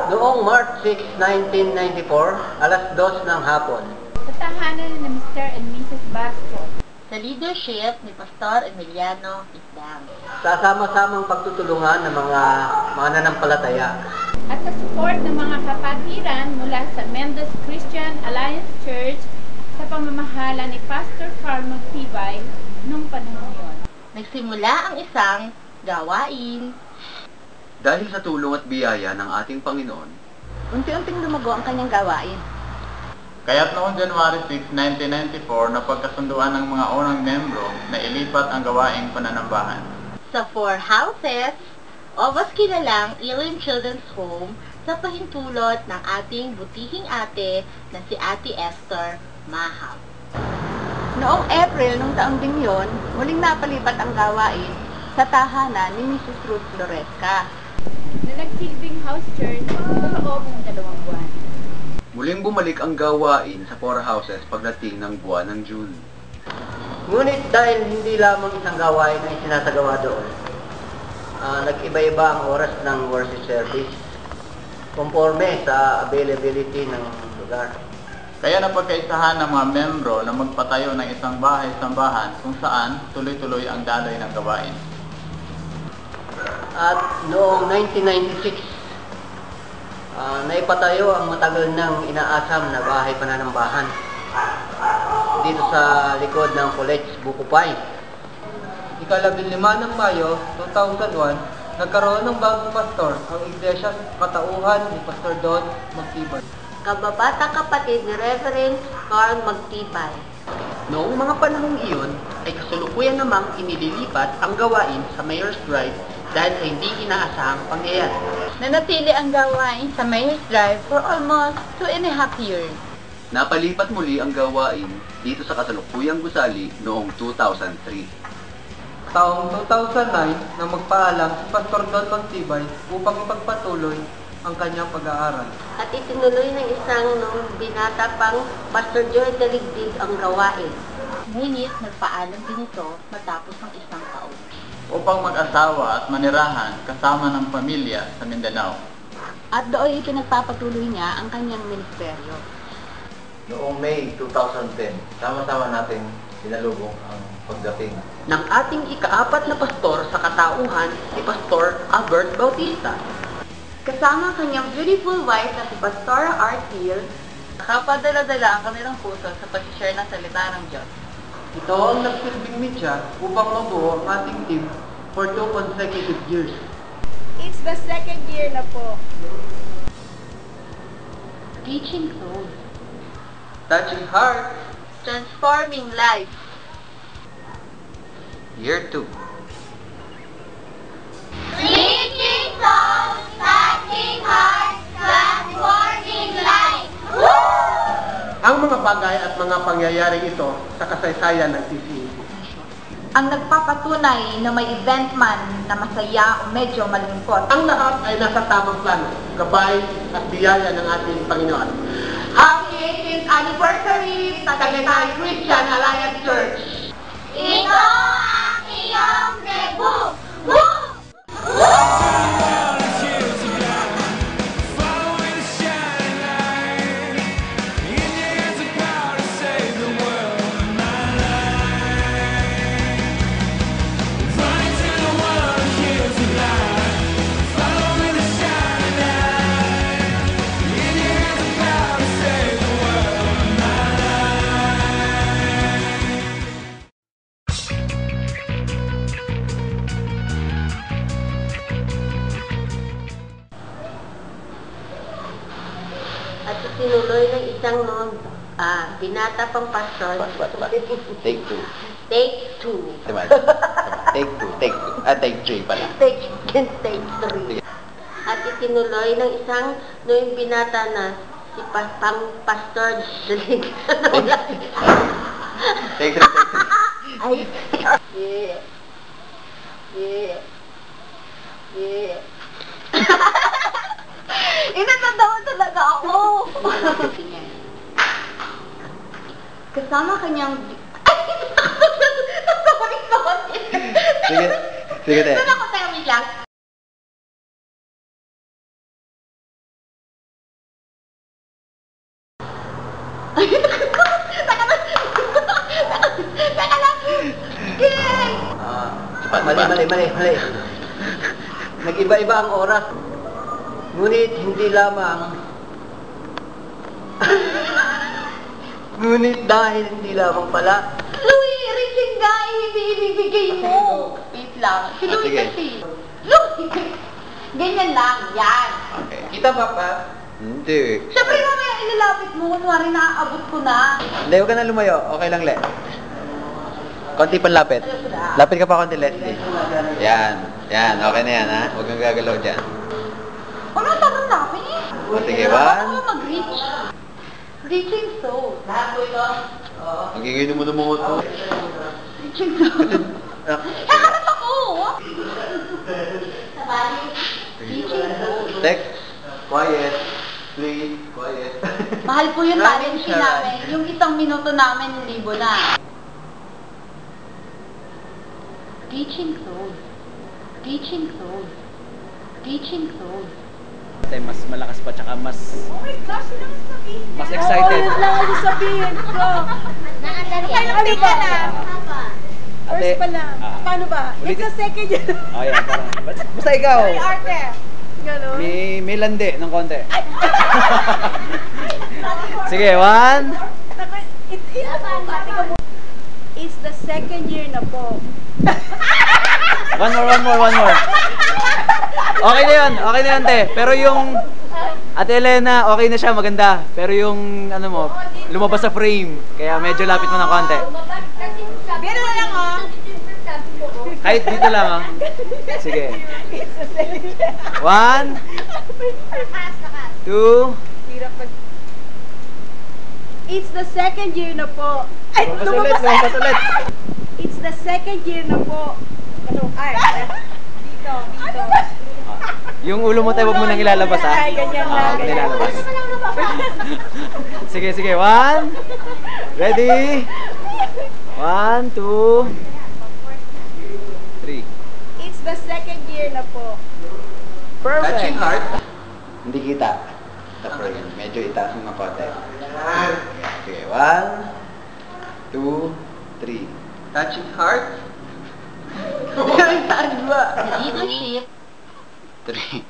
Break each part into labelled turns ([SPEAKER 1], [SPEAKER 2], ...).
[SPEAKER 1] Noong March 6, 1994, alas 2 ng hapon,
[SPEAKER 2] sa tahanan ni Mr. and Mrs. Basco,
[SPEAKER 3] sa leadership ni Pastor Emiliano Isdang,
[SPEAKER 1] sa sama-samang pagtutulungan ng mga mananampalataya,
[SPEAKER 2] at sa support ng mga kapatiran mula sa Mendes Christian Alliance Church sa pamamahala ni Pastor Carl Magtibay nung panahon yon.
[SPEAKER 3] nagsimula ang isang gawain.
[SPEAKER 4] Dahil sa tulong at biyaya ng ating Panginoon,
[SPEAKER 3] Unti-unting lumago ang kanyang gawain.
[SPEAKER 5] Kaya't noong January 6, 1994, napagkasunduan ng mga unang membro na ilipat ang gawaing pananambahan
[SPEAKER 3] Sa 4 houses, o mas kilalang Elim Children's Home sa pahintulot ng ating butihing ate na si Ate Esther Mahal.
[SPEAKER 6] Noong April nung taong ding yon, muling napalipat ang gawain sa tahanan ni Mrs. Ruth Floresca.
[SPEAKER 2] Na nagsilbing house church sa loob ng 2 buwan.
[SPEAKER 4] muling bumalik ang gawain sa 4 houses pagdating ng buwan ng June.
[SPEAKER 1] ngunit dahil hindi lamang isang gawain ang sinasagawa doon, nag-iba-iba ang oras ng worship service conforme sa availability ng lugar.
[SPEAKER 5] Kaya napagkaisahan ng mga membro na magpatayo ng isang bahay-sambahan kung saan tuloy-tuloy ang daloy ng gawain.
[SPEAKER 1] At noong 1996, naipatayo ang matagal nang inaasam na bahay pananambahan dito sa likod ng College Bukupay.
[SPEAKER 7] Ika-15 ng Mayo 2001, nagkaroon ng bagong pastor ang Iglesia Katauhan ni Pastor Don Magtibay.
[SPEAKER 3] Kababata kapatid ni Reverend Carl Magtibay.
[SPEAKER 8] Noong mga panahong iyon, ay kasalukuyan namang inililipat ang gawain sa Mayor's Drive dahil sa hindi inaasahang pangyayari.
[SPEAKER 2] Nanatili ang gawain sa Mayor's Drive for almost 2.5 years.
[SPEAKER 4] Napalipat muli ang gawain dito sa kasalukuyang gusali noong 2003.
[SPEAKER 7] Taong 2009 na magpaalam si Pastor Don Magtibay upang ipagpatuloy ang kanyang pag-aaral.
[SPEAKER 3] At itinuloy ng isang nung binata pang Pastor Joy Daligdig ang gawain. Ngunit nagpaalam din ito matapos ng 1 taon.
[SPEAKER 5] Upang mag-asawa at manirahan kasama ng pamilya sa Mindanao.
[SPEAKER 6] At doon pinagpapatuloy niya ang kanyang ministeryo.
[SPEAKER 9] Noong May 2010, sama-sama natin sinalubong ang pagdating
[SPEAKER 8] Ng ating ika-4 na pastor sa katauhan, si Pastor Albert Bautista.
[SPEAKER 6] Kasama ang kanyang beautiful wife na si Pastora Artil,
[SPEAKER 3] Nakapadala-dala ang kanilang puso sa pag-share ng salita ng Diyos.
[SPEAKER 7] Ito ang nagsilbing media upang mabuo ang ating team for 2 consecutive years.
[SPEAKER 2] It's the 2nd year na po.
[SPEAKER 3] Reaching souls.
[SPEAKER 7] Touching heart,
[SPEAKER 3] Transforming life.
[SPEAKER 4] Year 2.
[SPEAKER 3] Reaching souls, touching hearts, transforming life.
[SPEAKER 7] ang mga bagay at mga pangyayari ito sa kasaysayan ng TCAC.
[SPEAKER 6] ang nagpapatunay na may event man na masaya o medyo malungkot.
[SPEAKER 7] Ang lahat ay nasa tamang plano, gabay at biyaya ng ating Panginoon.
[SPEAKER 6] Happy 18th anniversary sa Tagaytay Christian Alliance Church!
[SPEAKER 3] Ito ang iyong debut. At itinuloy ng isang binata pang pastor.
[SPEAKER 9] Take 2.
[SPEAKER 3] Take 2.
[SPEAKER 9] Diba? Take 2. Take 3 pala.
[SPEAKER 3] Take 3. At itinuloy ng isang noong binata na si pang pastor
[SPEAKER 9] Take 3.
[SPEAKER 3] ay yeah.
[SPEAKER 6] Inatatawa talaga ako! Kasama kanyang...
[SPEAKER 9] Sige, sige tayo.
[SPEAKER 6] Doon ako tayo, wait lang.
[SPEAKER 3] Teka lang. King!
[SPEAKER 1] Mali. Nag-iba-iba ang oras. Ngunit hindi lamang ngunit dahil hindi lamang pala
[SPEAKER 3] Louie, Riching nga, hindi ibibigay mo. Wait lang. Si Louie
[SPEAKER 9] Sige.
[SPEAKER 3] kasi. Louie! Ganyan lang, yan.
[SPEAKER 9] Okay.
[SPEAKER 7] Kita ba pa?
[SPEAKER 9] Hindi.
[SPEAKER 3] Siyempre mamaya ilalapit mo, kunwari naaabot ko na.
[SPEAKER 9] Hindi, huwag ka na lumayo. Okay lang, Le. Konti pang lapit. Lapit ka pa konti, Leslie. Yan. Yan. Okay na yan, ha? Huwag kang gagalaw dyan.
[SPEAKER 3] Ano tagang lapit?
[SPEAKER 9] Sige,
[SPEAKER 3] Paano
[SPEAKER 9] one.
[SPEAKER 3] mag-reach? Reaching soul. Lahat ko ito?
[SPEAKER 9] Magiging mo na mga ito.
[SPEAKER 3] Reaching soul. Nakarap ako! Sabali. Reaching soul.
[SPEAKER 9] Text. Quiet. Please. Quiet.
[SPEAKER 3] Mahal po yung talent fee namin. Yung isang minuto namin, 1,000 na. Teaching soul. Teaching soul. Teaching soul.
[SPEAKER 10] Mas malakas pa, tsaka mas
[SPEAKER 2] Oh my gosh, yun ang sabihin niya.
[SPEAKER 10] mas excited.
[SPEAKER 2] Oh, yun lang ang sasabihin ko. Halika na.
[SPEAKER 10] Ate,
[SPEAKER 2] First pa lang. Paano ba? It's
[SPEAKER 10] ulitin.
[SPEAKER 2] the second year.
[SPEAKER 10] Oh, yan. Basta ikaw.
[SPEAKER 2] Ay, arte. Ganon.
[SPEAKER 10] May landi ng konti. Sige, 1.
[SPEAKER 2] It's the second year na po.
[SPEAKER 10] One more. Okay na yun, te. Pero yung Ate Elena, okay na siya, maganda. Pero yung, ano mo, lumabas sa frame. Kaya medyo lapit mo ng konti.
[SPEAKER 2] Pero na lang, oh.
[SPEAKER 10] Kahit dito lang, oh. Sige. 1, 2.
[SPEAKER 2] It's the second year na po. Ay,
[SPEAKER 10] Lumabas ulit.
[SPEAKER 2] It's the second year na po. Ano? Ay, dito.
[SPEAKER 10] Yung ulo mo tayo, huwag mo nang ilalabas, ha?
[SPEAKER 2] Ay, ganyan lang.
[SPEAKER 10] Huwag na ilalabas. Sige. 1. Ready? 1, 2, 3.
[SPEAKER 2] It's the second year na po.
[SPEAKER 4] Touching
[SPEAKER 10] Perfect.
[SPEAKER 4] heart.
[SPEAKER 9] Hindi kita. Sa frame. Medyo itaas mo ng konti. Sige. 1, 2, 3.
[SPEAKER 4] Touching heart.
[SPEAKER 3] Leadership.
[SPEAKER 9] 3.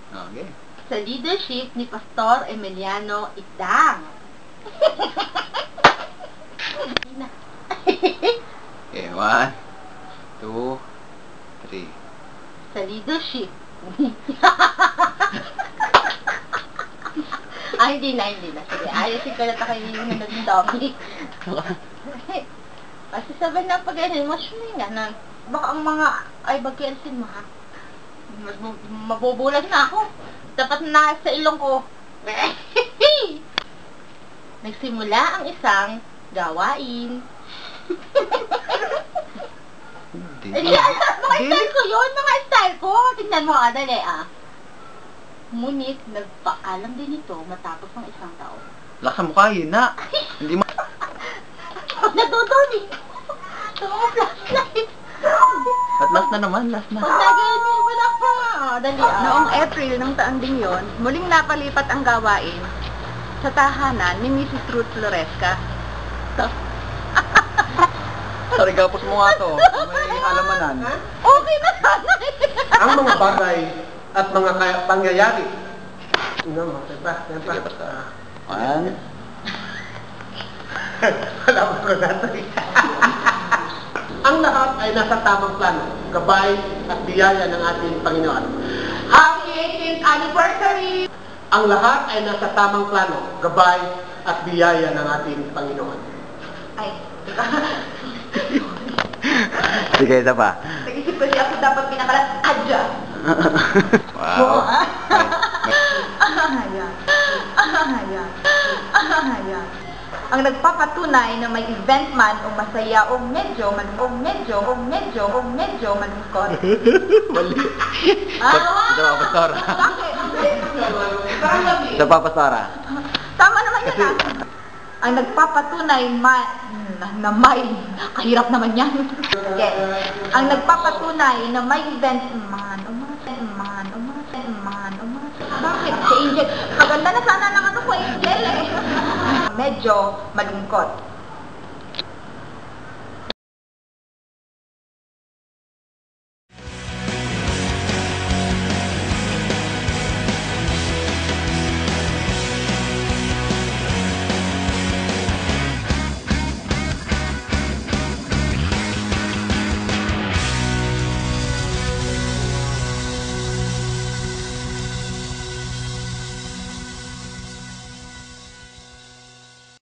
[SPEAKER 9] Okay.
[SPEAKER 3] Sa leadership ni Pastor Emiliano Itang.
[SPEAKER 9] Okay. 1, 2, 3.
[SPEAKER 3] Sa leadership. Hindi na. Sige, ayusin ko na ito kayo yung naging dami. Kasi sabi na pag ano, mas nga na, baka ang mga, ay bagyansin mo ha. Mabubulag na ako. Dapat na sa ilong ko. Nagsimula ang isang gawain. Mga style ko yun, mga style ko. Tingnan mo dali Ngunit, nagpaalam din ito matapos ng isang taon.
[SPEAKER 9] Lakas ang mukha, hina. Hindi mo...
[SPEAKER 3] Nadodoni. Ito mga flashlight.
[SPEAKER 9] At last na naman, last na.
[SPEAKER 3] Pag nag-iinip mo na pa. Dali
[SPEAKER 6] Noong April ng taong ding yon, muling napalipat ang gawain sa tahanan ni Mrs. Ruth Floresca.
[SPEAKER 4] Sorry, gapos mo nga to. May halamanan.
[SPEAKER 3] Okay na sana.
[SPEAKER 7] Ang mga bagay at mga pangyayari. Ano, yan pa.
[SPEAKER 9] Sige, basta. 1.
[SPEAKER 7] Alam ko natin. Ang lahat ay nasa tamang plano, gabay at biyaya ng ating Panginoon.
[SPEAKER 3] Happy 18th anniversary!
[SPEAKER 7] Ang lahat ay nasa tamang plano, gabay at biyaya ng ating Panginoon.
[SPEAKER 3] Ay,
[SPEAKER 9] Sige, isa pa.
[SPEAKER 3] nag-isip ko siya ako dapat pinakalat adya.
[SPEAKER 9] Wow.
[SPEAKER 6] Ang nagpapatunay na may event man o masaya o medyo malungkot.
[SPEAKER 9] Mali.
[SPEAKER 3] Ah,
[SPEAKER 9] Isa pa, Pastora.
[SPEAKER 3] bakit?
[SPEAKER 9] Isa pa, Pastora.
[SPEAKER 6] Tama naman yun Ang nagpapatunay na may, kahirap naman yan. Yes. Ang nagpapatunay na may event man. Bakit? Si Angel, maganda na sana medyo malungkot.